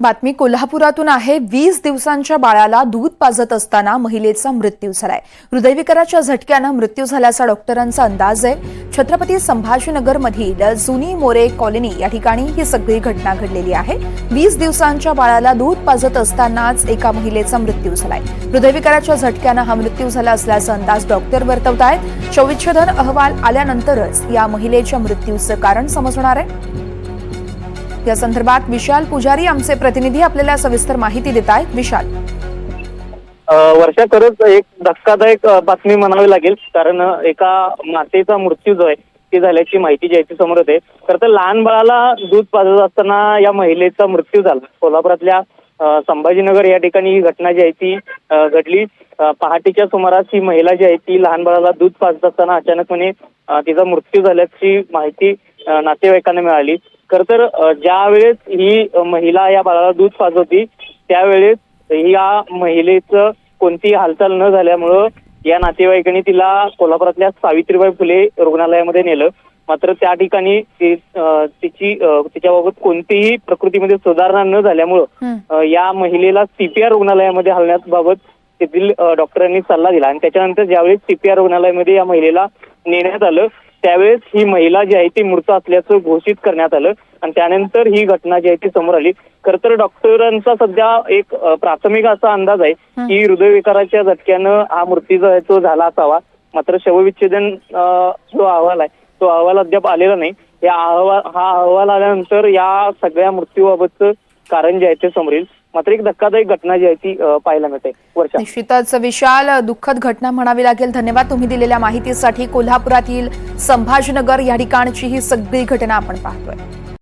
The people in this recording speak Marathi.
बातमी कोल्हापुरातून आहे। 20 दिवसांच्या बाळाला दूध पाजत असताना महिलेचा मृत्यू झालाय। हृदयविकाराच्या झटक्याने मृत्यू झाल्याचा डॉक्टरांचा अंदाज आहे। छत्रपती संभाजीनगरमधील जुनी मोरे कॉलनी या ठिकाणी ही सगळी घटना घडलेली आहे। 20 दिवसांच्या बाळाला दूध पाजत असतानाच एका महिलेचा मृत्यू झालाय। हृदयविकाराच्या झटक्याने हा मृत्यू झाला असल्याचा अंदाज डॉक्टर वर्तवतायत। शवविच्छेदन अहवाल आल्यानंतरच या महिलेच्या मृत्यूचं कारण समजणार आहे। या संदर्भात विशाल पुजारी आमचे प्रतिनिधी आपल्याला सविस्तर माहिती देत आहेत। विशाल, वर्षा खरंच एक धक्कादायक बातमी म्हणावी लागेल, कारण एका मातेचा मृत्यू जो आहे ती झाल्याची माहिती जी आहे ती समोर येते। तर लहान बाळाला दूध पाजत असताना या महिलेचा मृत्यू झाला। कोल्हापुरातल्या संभाजीनगर या ठिकाणी ही घटना जी आहे ती घडली। पहाटेच्या सुमारास ही महिला जी आहे ती लहान बाळाला दूध पाजत असताना अचानकपणे तिचा मृत्यू झाल्याची माहिती नातेवाईकांना मिळाली। खर तर ज्या वेळेस ही महिला या बाळाला दूध पाजत होती त्यावेळेस या महिलेचं कोणतीही हालचाल न झाल्यामुळं या नातेवाईकांनी तिला कोल्हापुरातल्या सावित्रीबाई फुले रुग्णालयामध्ये नेलं। मात्र त्या ठिकाणी तिच्याबाबत कोणतीही प्रकृतीमध्ये सुधारणा न झाल्यामुळं या महिलेला सीपीआर रुग्णालयामध्ये हलण्याबाबत तेथील डॉक्टरांनी सल्ला दिला आणि त्याच्यानंतर ज्यावेळेस सीपीआर रुग्णालयामध्ये या महिलेला नेण्यात आलं त्यावेळेस ही महिला जी आहे ती मृत असल्याचं घोषित करण्यात आलं आणि त्यानंतर ही घटना जी आहे ती समोर आली। खर तर डॉक्टरांचा सध्या एक प्राथमिक असा अंदाज आहे की हृदयविकाराच्या झटक्यानं हा मृत्यू जो झाला असावा। मात्र शवविच्छेदन जो अहवाल आहे तो अहवाल अद्याप आलेला नाही। हा अहवाल आल्यानंतर या सगळ्या मृत्यूबाबतचं कारण जे आहे ते समोर येईल। मात्र एक धक्कादायक घटना जी आहे ती पाहायला मिळते। वर्षा, निश्चितच विशाल, दुःखद घटना म्हणावी लागेल। धन्यवाद तुम्ही दिलेल्या माहितीसाठी। कोल्हापुरातील संभाजीनगर या ठिकाणची ही सगळी घटना आपण पाहतोय।